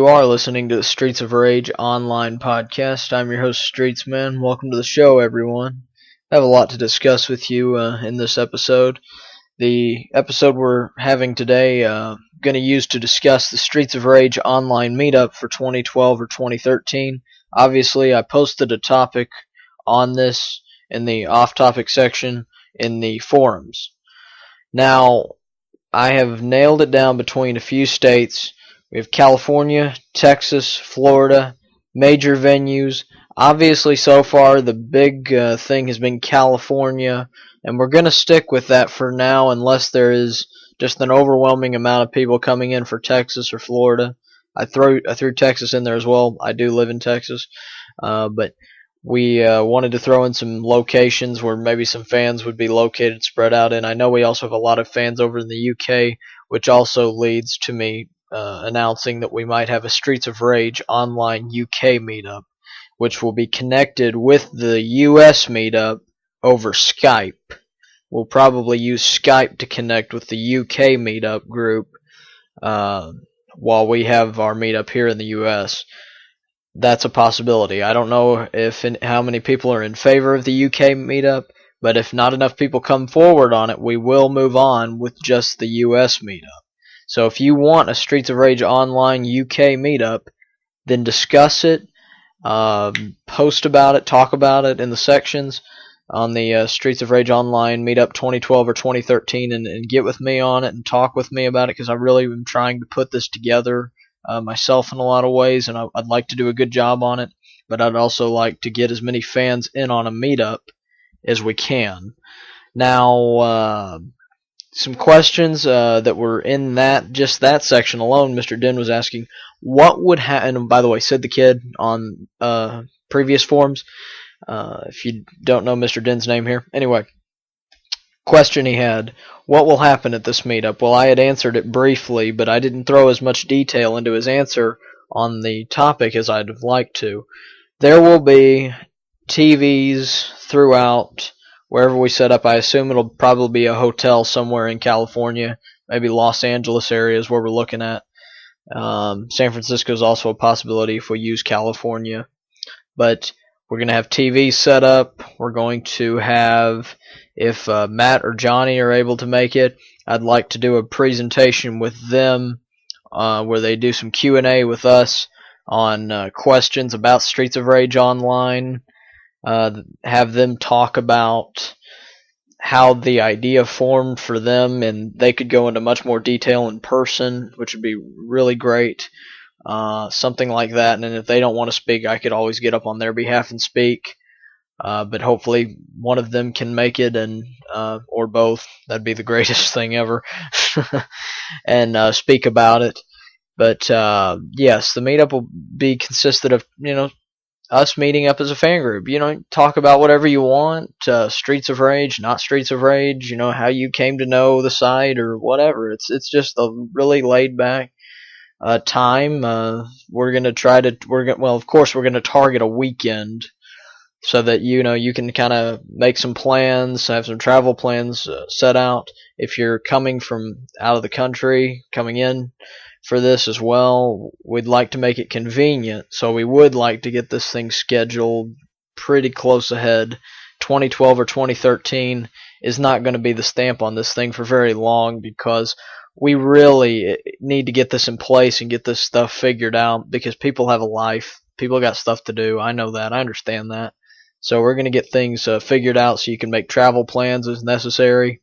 You are listening to the Streets of Rage online podcast. I'm your host, Streetsman. Welcome to the show, everyone. I have a lot to discuss with you in this episode. The episode we're having today, going to use to discuss the Streets of Rage online meetup for 2012 or 2013. Obviously, I posted a topic on this in the off-topic section in the forums. Now, I have nailed it down between a few states. We have California, Texas, Florida, major venues. Obviously, so far, the big thing has been California, and we're going to stick with that for now unless there is just an overwhelming amount of people coming in for Texas or Florida. I threw Texas in there as well. I do live in Texas, but we wanted to throw in some locations where maybe some fans would be located, spread out in. I know we also have a lot of fans over in the UK, which also leads to me announcing that we might have a Streets of Rage online UK meetup, which will be connected with the US meetup over Skype. We'll probably use Skype to connect with the UK meetup group while we have our meetup here in the US. That's a possibility. I don't know how many people are in favor of the UK meetup, but if not enough people come forward on it, we will move on with just the US meetup. So if you want a Streets of Rage online UK meetup, then discuss it, post about it, talk about it in the sections on the Streets of Rage online meetup 2012 or 2013, and get with me on it and talk with me about it, because I really am trying to put this together myself in a lot of ways, and I'd like to do a good job on it, but I'd also like to get as many fans in on a meetup as we can. Now, some questions that were in just that section alone. Mr. Den was asking, what would happen, and by the way, said the kid on previous forums, if you don't know Mr. Den's name here. Anyway, question he had, what will happen at this meetup? Well, I had answered it briefly, but I didn't throw as much detail into his answer on the topic as I'd have liked to. There will be TVs throughout wherever we set up. I assume it'll probably be a hotel somewhere in California, maybe Los Angeles areas where we're looking at. San Francisco is also a possibility if we use California. But we're going to have TVs set up. We're going to have, if Matt or Johnny are able to make it, I'd like to do a presentation with them where they do some Q&A with us on questions about Streets of Rage Online. Have them talk about how the idea formed for them, and they could go into much more detail in person, which would be really great. Something like that, and then if they don't want to speak, I could always get up on their behalf and speak. But hopefully one of them can make it, and or both. That'd be the greatest thing ever. And speak about it. But yes, the meetup will be consisted of us meeting up as a fan group. Talk about whatever you want. Streets of Rage, not Streets of Rage. How you came to know the site or whatever. It's just a really laid back time. We're gonna of course we're gonna target a weekend so that you can kind of make some plans, have some travel plans set out. If you're coming from out of the country, coming in for this as well, we'd like to make it convenient, so we would like to get this thing scheduled pretty close ahead. 2012 or 2013 is not going to be the stamp on this thing for very long, because we really need to get this in place and get this stuff figured out, because people have a life. People got stuff to do. I know that. I understand that. So we're going to get things figured out so you can make travel plans as necessary,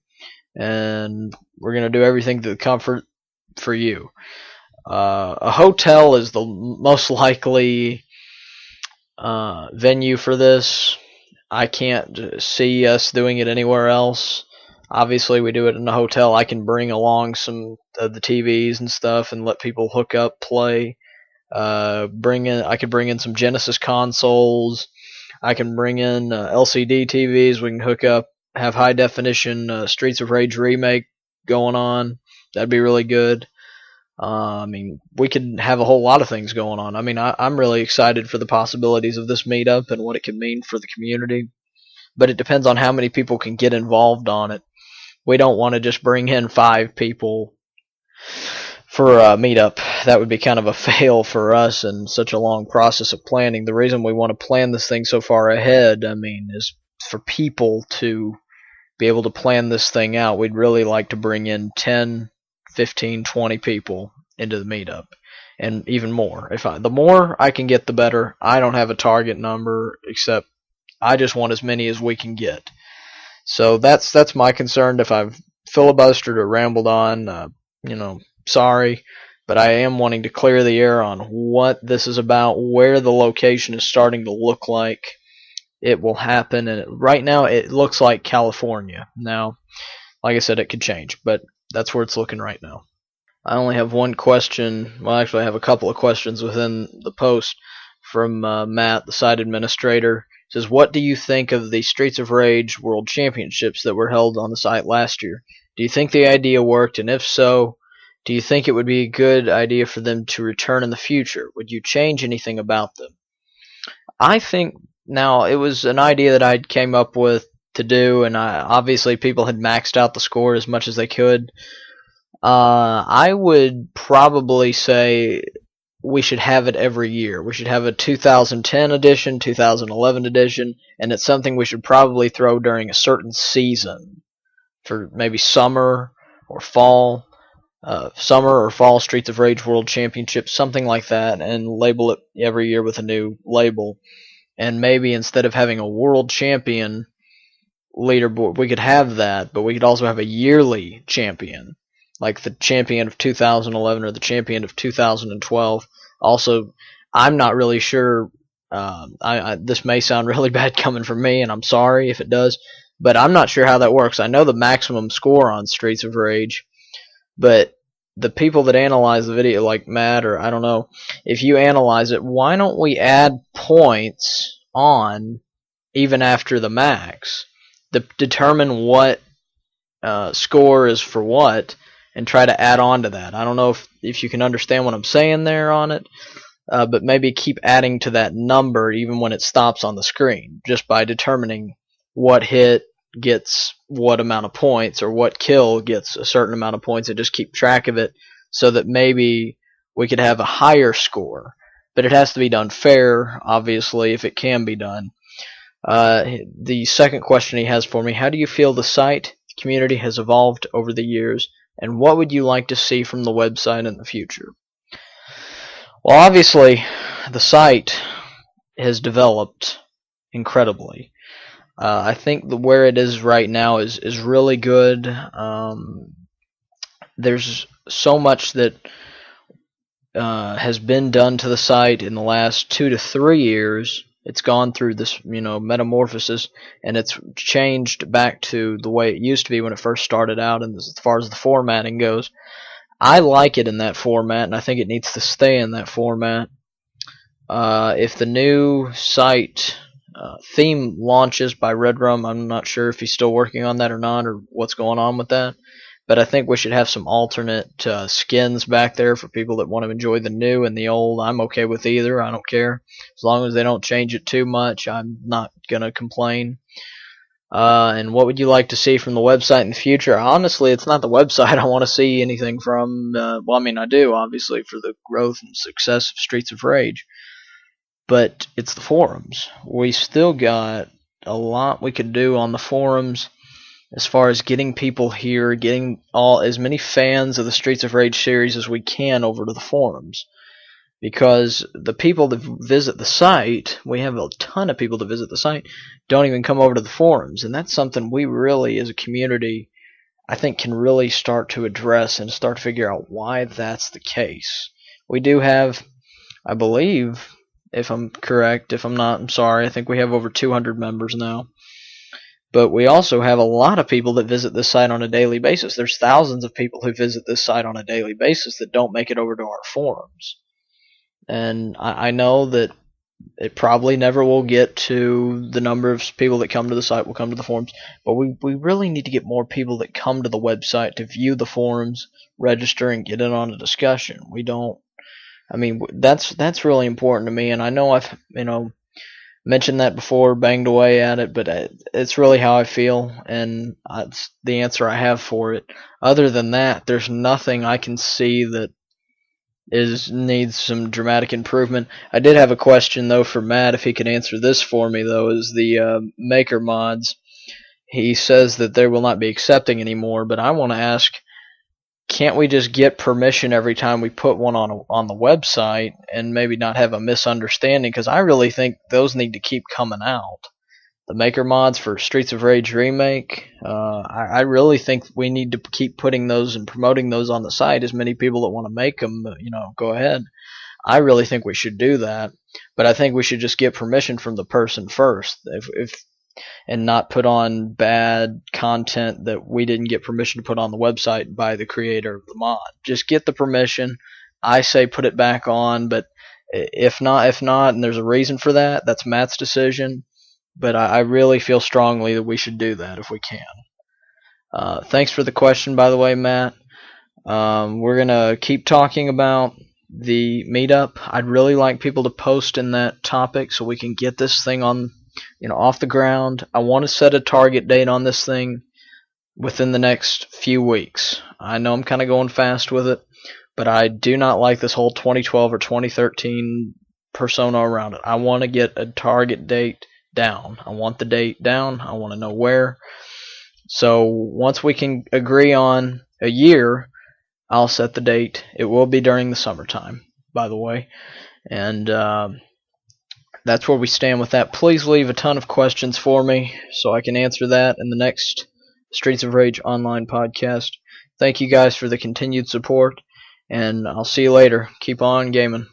and we're going to do everything to the comfort for you. A hotel is the most likely venue for this. I can't see us doing it anywhere else. Obviously, we do it in a hotel. I can bring along some of the TVs and stuff and let people hook up, play. I could bring in some Genesis consoles. I can bring in LCD TVs. We can hook up, have high definition Streets of Rage remake going on. That'd be really good. We could have a whole lot of things going on. I'm really excited for the possibilities of this meetup and what it could mean for the community. But it depends on how many people can get involved on it. We don't want to just bring in 5 people for a meetup. That would be kind of a fail for us and such a long process of planning. The reason we want to plan this thing so far ahead, is for people to be able to plan this thing out. We'd really like to bring in 10, 15, 20 people into the meetup, and even more. The more I can get, the better. I don't have a target number, except I just want as many as we can get. So that's my concern. If I've filibustered or rambled on, sorry, but I am wanting to clear the air on what this is about, where the location is starting to look like it will happen, and right now it looks like California. Now, like I said, it could change, but that's where it's looking right now. I only have one question. Well, actually, I have a couple of questions within the post from Matt, the site administrator. It says, what do you think of the Streets of Rage World Championships that were held on the site last year? Do you think the idea worked, and if so, do you think it would be a good idea for them to return in the future? Would you change anything about them? I think, now, it was an idea that I came up with to do, and obviously people had maxed out the score as much as they could. I would probably say we should have it every year. We should have a 2010 edition, 2011 edition, and it's something we should probably throw during a certain season, for maybe summer or fall. Summer or fall Streets of Rage World Championship, something like that, and label it every year with a new label. And maybe instead of having a world champion leaderboard, we could have that, but we could also have a yearly champion, like the champion of 2011 or the champion of 2012. Also, I'm not really sure. This may sound really bad coming from me, and I'm sorry if it does, but I'm not sure how that works. I know the maximum score on Streets of Rage, but the people that analyze the video, like Matt, or I don't know, if you analyze it, why don't we add points on even after the max? Determine what score is for what, and try to add on to that. I don't know if you can understand what I'm saying there on it, but maybe keep adding to that number even when it stops on the screen, just by determining what hit gets what amount of points, or what kill gets a certain amount of points, and just keep track of it, so that maybe we could have a higher score. But it has to be done fair, obviously, if it can be done. The second question he has for me: how do you feel the site community has evolved over the years, and what would you like to see from the website in the future? Well, obviously, the site has developed incredibly. I think where it is right now is really good. There's so much that has been done to the site in the last 2 to 3 years. It's gone through this, metamorphosis, and it's changed back to the way it used to be when it first started out. And as far as the formatting goes, I like it in that format, and I think it needs to stay in that format. If the new site theme launches by Redrum, I'm not sure if he's still working on that or not, or what's going on with that. But I think we should have some alternate skins back there for people that want to enjoy the new and the old. I'm okay with either. I don't care. As long as they don't change it too much, I'm not going to complain. And what would you like to see from the website in the future? Honestly, it's not the website I want to see anything from. I do, obviously, for the growth and success of Streets of Rage. But it's the forums. We still got a lot we could do on the forums, as far as getting people here, getting as many fans of the Streets of Rage series as we can over to the forums. Because the people that visit the site, we have a ton of people that visit the site, don't even come over to the forums. And that's something we really, as a community, I think can really start to address and start to figure out why that's the case. We do have, I believe, if I'm correct, if I'm not, I'm sorry, I think we have over 200 members now. But we also have a lot of people that visit this site on a daily basis. There's thousands of people who visit this site on a daily basis that don't make it over to our forums. And I know that it probably never will get to the number of people that come to the site will come to the forums, but we really need to get more people that come to the website to view the forums, register, and get in on a discussion. That's really important to me, and I know I've mentioned that before, banged away at it, but it's really how I feel, and it's the answer I have for it. Other than that, there's nothing I can see that needs some dramatic improvement. I did have a question though for Matt, if he could answer this for me though, is the maker mods. He says that they will not be accepting anymore, but I want to ask, can't we just get permission every time we put one on the website and maybe not have a misunderstanding? Because I really think those need to keep coming out. The maker mods for Streets of Rage Remake, I really think we need to keep putting those and promoting those on the site. As many people that want to make them, go ahead. I really think we should do that, but I think we should just get permission from the person first. If and not put on bad content that we didn't get permission to put on the website by the creator of the mod. Just get the permission. I say put it back on, but if not, and there's a reason for that, that's Matt's decision. But I really feel strongly that we should do that if we can. Thanks for the question, by the way, Matt. We're going to keep talking about the meetup. I'd really like people to post in that topic so we can get this thing on, off the ground. I want to set a target date on this thing within the next few weeks. I know I'm kind of going fast with it, but I do not like this whole 2012 or 2013 persona around it. I want to get a target date down. I want the date down. I want to know where. So once we can agree on a year, I'll set the date. It will be during the summertime, by the way. And that's where we stand with that. Please leave a ton of questions for me so I can answer that in the next Streets of Rage online podcast. Thank you guys for the continued support, and I'll see you later. Keep on gaming.